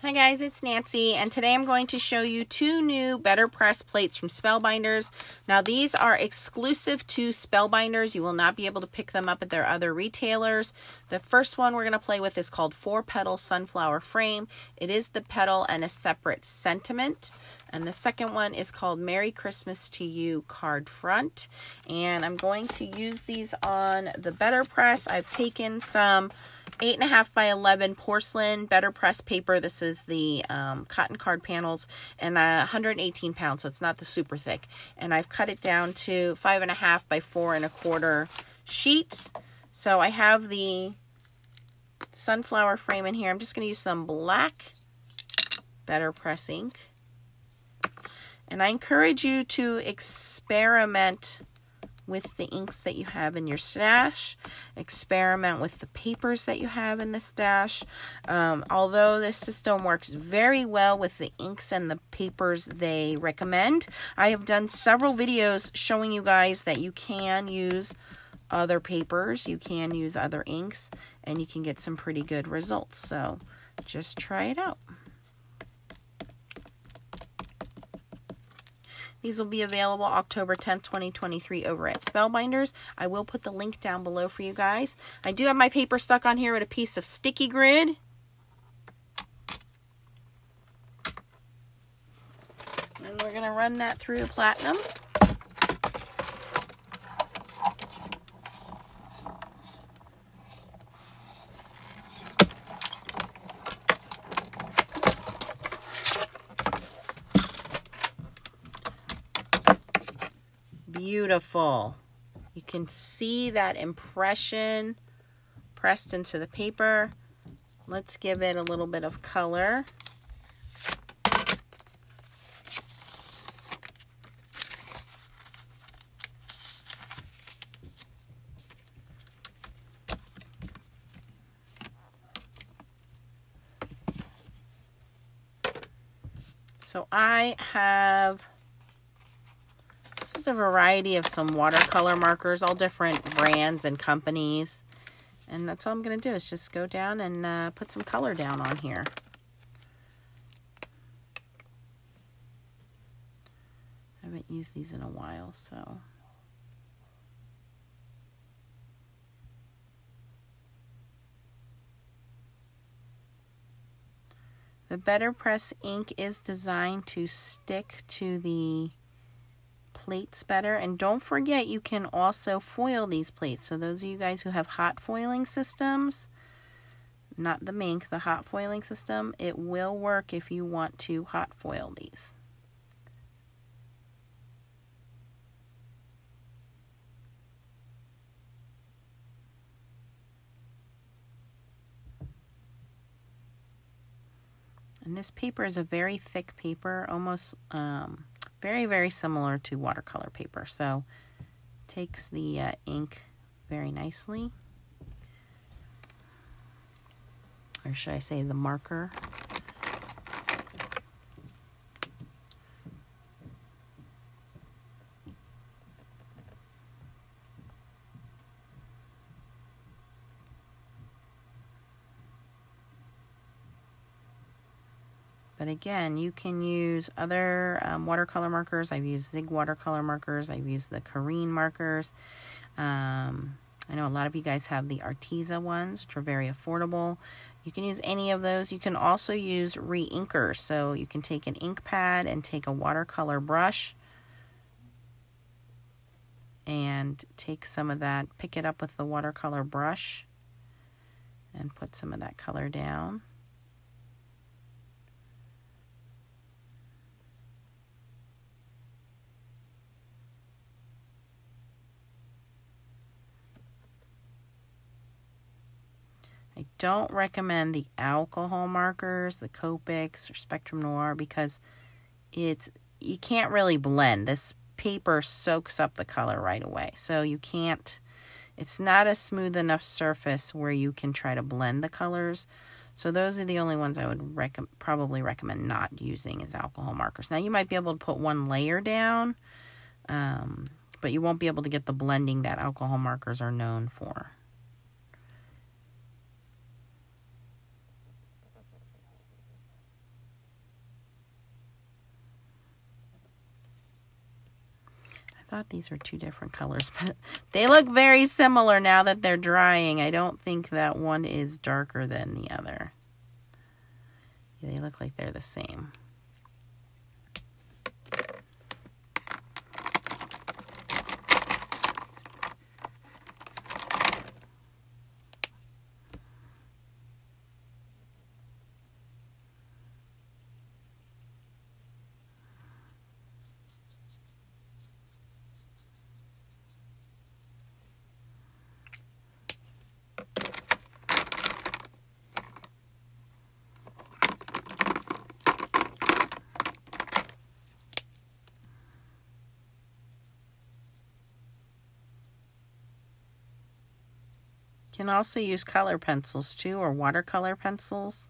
Hi guys, it's Nancy, and today I'm going to show you two new Betterpress plates from Spellbinders. Now these are exclusive to Spellbinders. You will not be able to pick them up at their other retailers. The first one we're going to play with is called 4-Petal Sunflower Frame. It is the petal and a separate sentiment. And the second one is called Merry Christmas to You Card Front. And I'm going to use these on the Betterpress. I've taken some 8.5 by 11 porcelain Betterpress paper. This is the cotton card panels, and 118 pounds, so it's not the super thick. And I've cut it down to 5.5 by 4.25 sheets. So I have the sunflower frame in here. I'm just going to use some black Betterpress ink. And I encourage you to experiment with the inks that you have in your stash. Experiment with the papers that you have in the stash. Although this system works very well with the inks and the papers they recommend, I have done several videos showing you guys that you can use other papers, you can use other inks, and you can get some pretty good results. So just try it out. These will be available October 10th, 2023 over at Spellbinders. I will put the link down below for you guys. I do have my paper stuck on here with a piece of sticky grid. And we're going to run that through the platinum. Beautiful. You can see that impression pressed into the paper. Let's give it a little bit of color. So I have a variety of some watercolor markers, all different brands and companies, and that's all I'm going to do is just go down and put some color down on here. I haven't used these in a while, so the Betterpress ink is designed to stick to the plates better. And don't forget, you can also foil these plates. So those of you guys who have hot foiling systems, not the Mink, the hot foiling system, it will work if you want to hot foil these. And this paper is a very thick paper, almost very, very similar to watercolor paper. So takes the ink very nicely. Or should I say the marker. But again, you can use other watercolor markers. I've used Zig watercolor markers. I've used the Kareen markers. I know a lot of you guys have the Arteza ones, which are very affordable. You can use any of those. You can also use re-inkers. So you can take an ink pad and take a watercolor brush and take some of that, pick it up with the watercolor brush and put some of that color down. I don't recommend the alcohol markers, the Copics or Spectrum Noir, because you can't really blend. This paper soaks up the color right away. So you can't, it's not a smooth enough surface where you can try to blend the colors. So those are the only ones I would probably recommend not using as alcohol markers. Now you might be able to put one layer down, but you won't be able to get the blending that alcohol markers are known for. thought these were two different colors, but they look very similar now that they're drying. I don't think that one is darker than the other. Yeah, they look like they're the same. You can also use color pencils too, or watercolor pencils.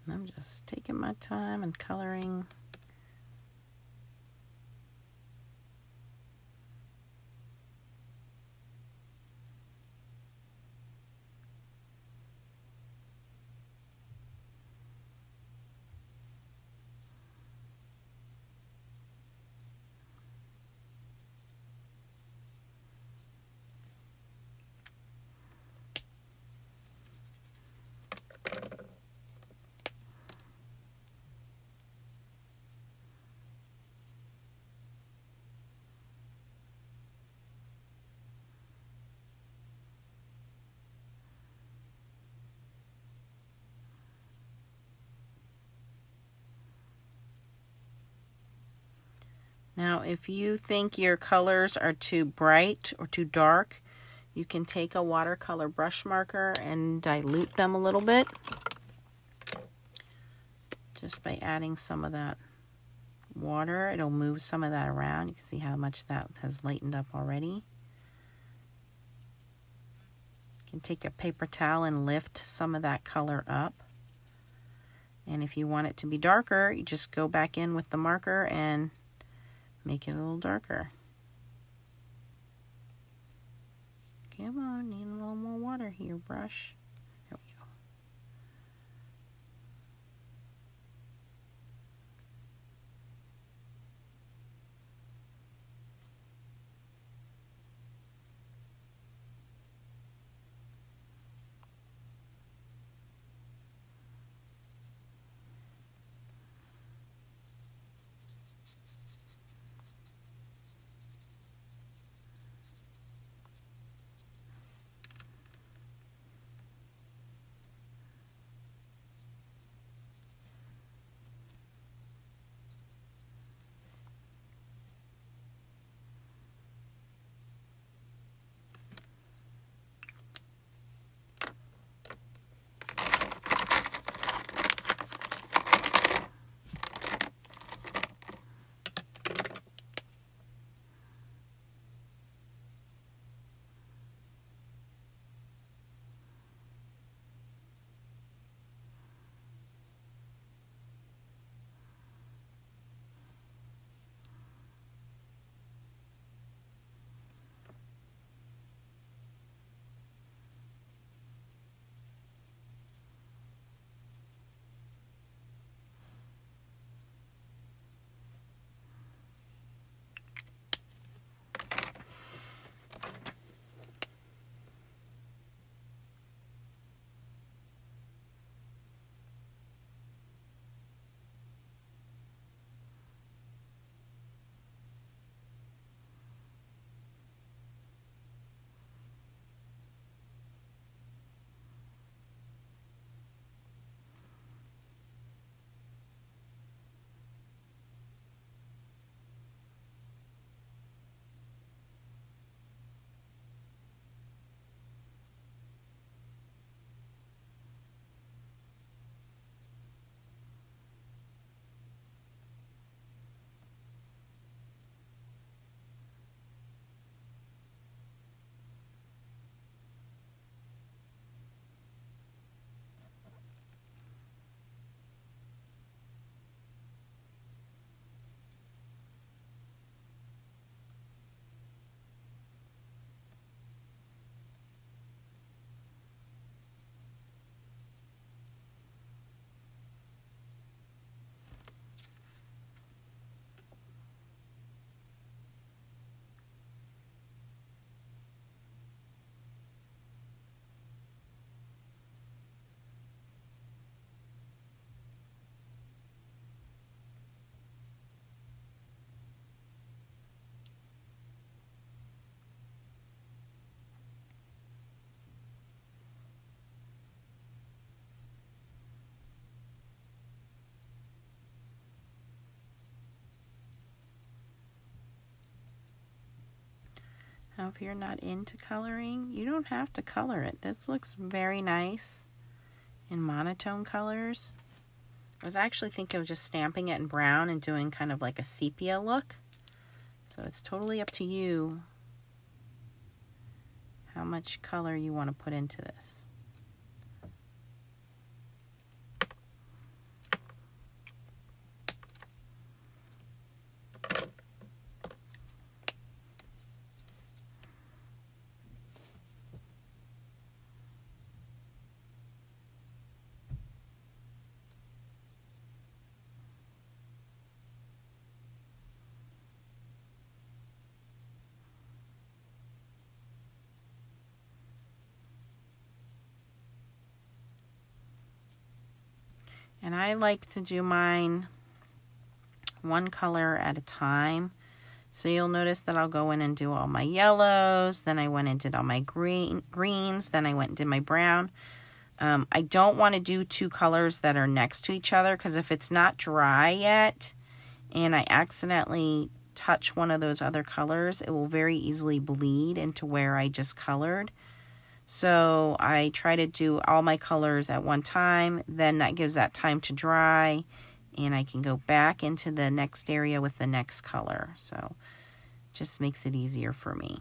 I'm just taking my time and coloring. Now, if you think your colors are too bright or too dark, you can take a watercolor brush marker and dilute them a little bit. Just by adding some of that water, it'll move some of that around. You can see how much that has lightened up already. You can take a paper towel and lift some of that color up. And if you want it to be darker, you just go back in with the marker and make it a little darker. Come on, need a little more water here, brush. There we go. Now, if you're not into coloring, you don't have to color it. This looks very nice in monotone colors. I was actually thinking of just stamping it in brown and doing kind of like a sepia look. So it's totally up to you how much color you want to put into this. And I like to do mine one color at a time. So you'll notice that I'll go in and do all my yellows, then I went and did all my greens, then I went and did my brown. I don't want to do two colors that are next to each other, because if it's not dry yet and I accidentally touch one of those other colors, it will very easily bleed into where I just colored. So I try to do all my colors at one time, then that gives that time to dry, and I can go back into the next area with the next color. So just makes it easier for me.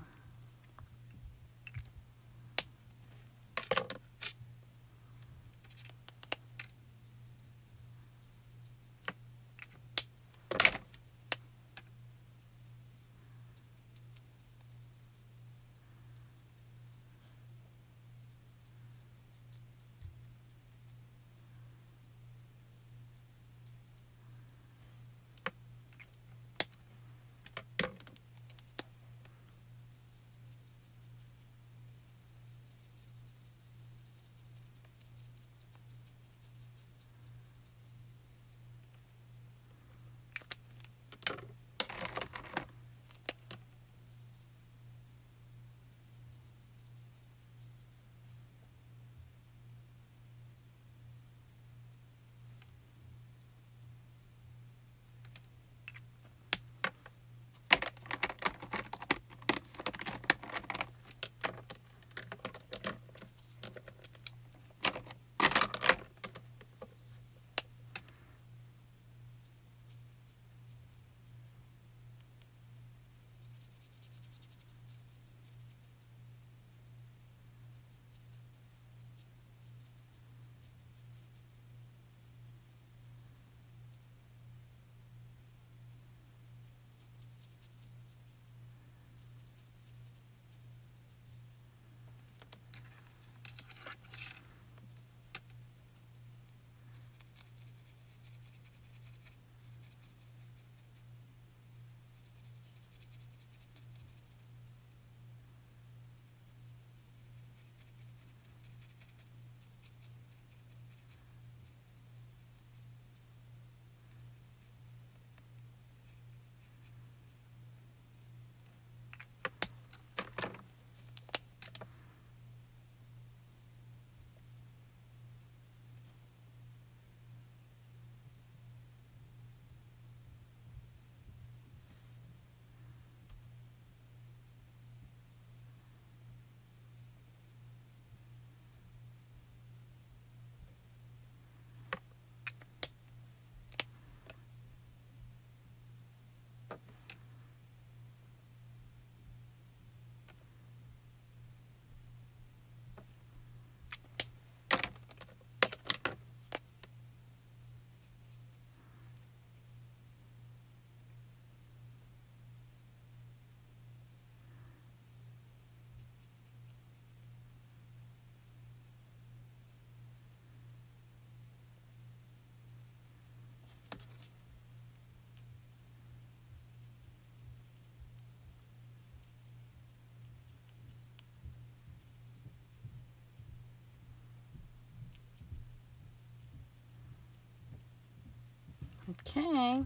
Okay,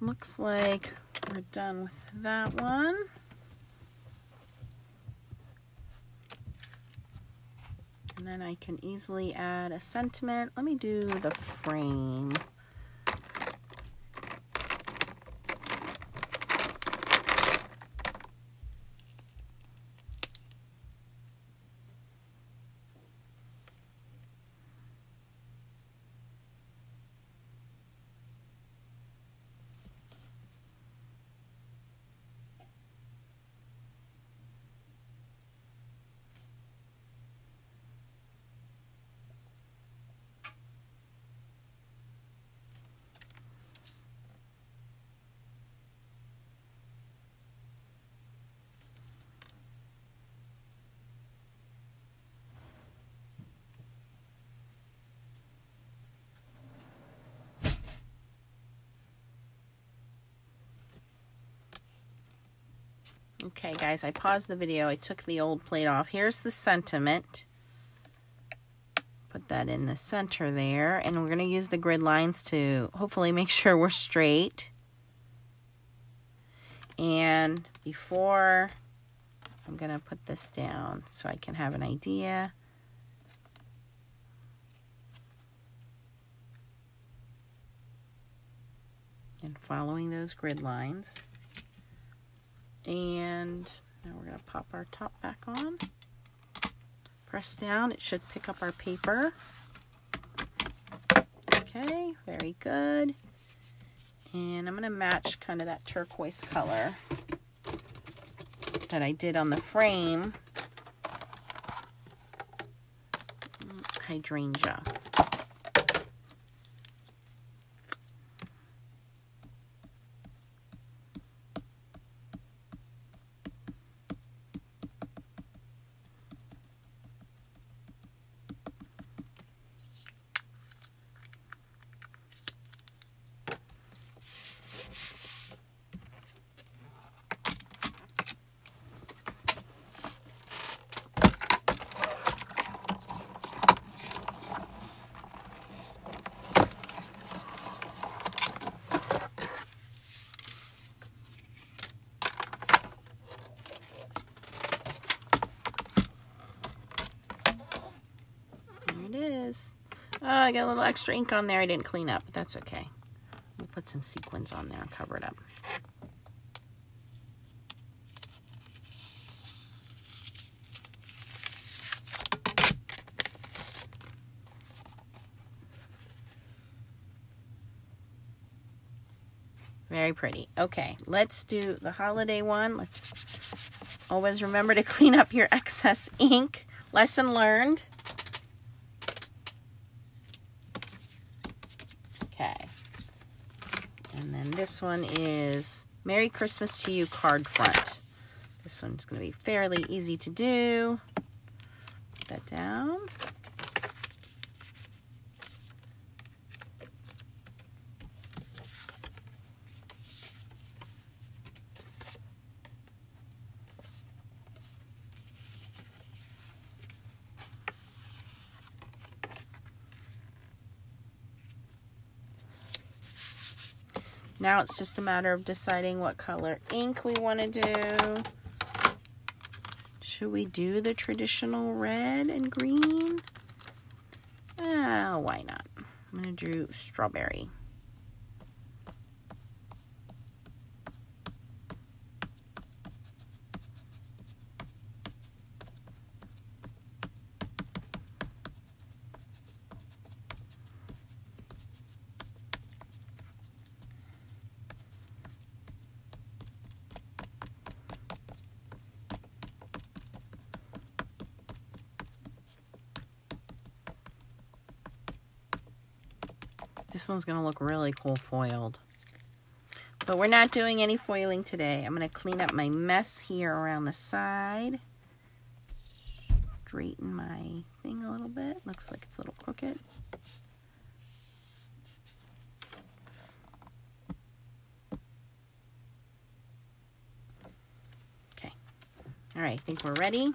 looks like we're done with that one. And then I can easily add a sentiment. Let me do the frame. Okay, guys, I paused the video. I took the old plate off. Here's the sentiment. Put that in the center there. And we're going to use the grid lines to hopefully make sure we're straight. And before, I'm going to put this down so I can have an idea. And following those grid lines. And now we're going to pop our top back on. Press down. It should pick up our paper. Okay, very good. And I'm going to match kind of that turquoise color that I did on the frame. Hydrangea. Oh, I got a little extra ink on there I didn't clean up, but that's okay. We'll put some sequins on there and cover it up. Very pretty. Okay, let's do the holiday one. Let's always remember to clean up your excess ink. Lesson learned. Okay. And then this one is Merry Christmas to You card front. This one's going to be fairly easy to do. Put that down. Now it's just a matter of deciding what color ink we want to do. Should we do the traditional red and green? Why not? I'm going to do strawberry. This one's going to look really cool foiled. But we're not doing any foiling today. I'm going to clean up my mess here around the side. Straighten my thing a little bit. Looks like it's a little crooked. Okay. All right, I think we're ready.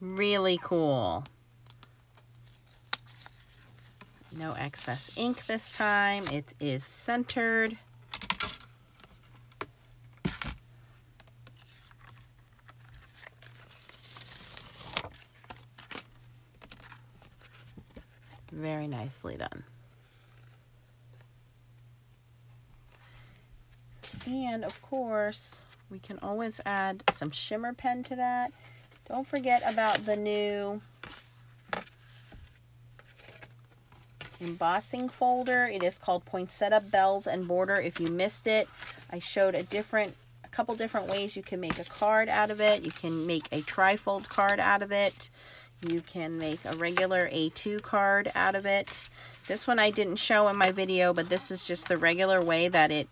Really cool. No excess ink this time. It is centered. Very nicely done. And of course, we can always add some shimmer pen to that. Don't forget about the new embossing folder. It is called Poinsettia Bells and Border. If you missed it, I showed a couple different ways you can make a card out of it. You can make a trifold card out of it. You can make a regular A2 card out of it. This one I didn't show in my video, but this is just the regular way that it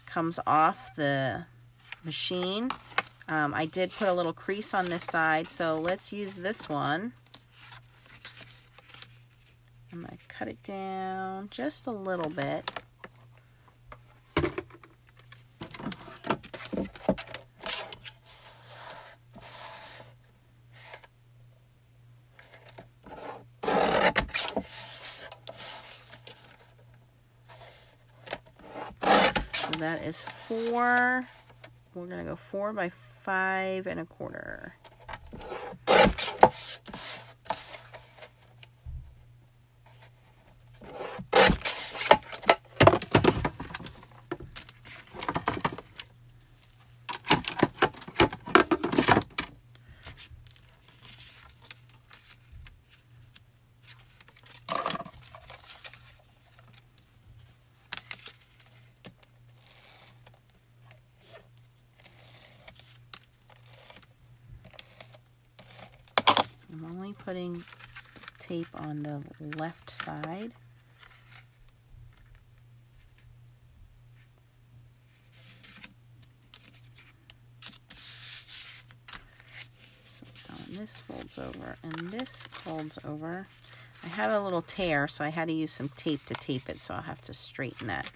comes off the machine. I did put a little crease on this side, so let's use this one. I'm going to cut it down just a little bit. So that is 4. We're going to go 4 by 5 1/4. I'm only putting tape on the left side. So this folds over and this folds over. I have a little tear, so I had to use some tape to tape it, so I'll have to straighten that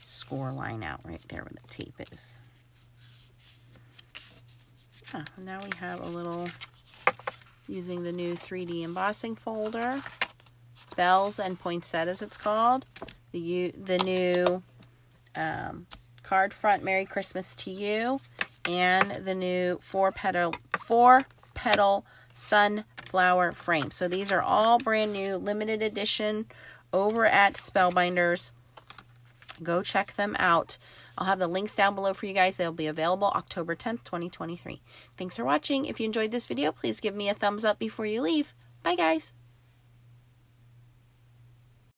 score line out right there where the tape is. Now we have a little, using the new 3D embossing folder, Bells and Poinsettias it's called, the new card front Merry Christmas to You, and the new 4-petal sunflower frame. So these are all brand new, limited edition over at Spellbinders. Go check them out. I'll have the links down below for you guys. They'll be available October 10th, 2023. Thanks for watching. If you enjoyed this video, please give me a thumbs up before you leave. Bye, guys.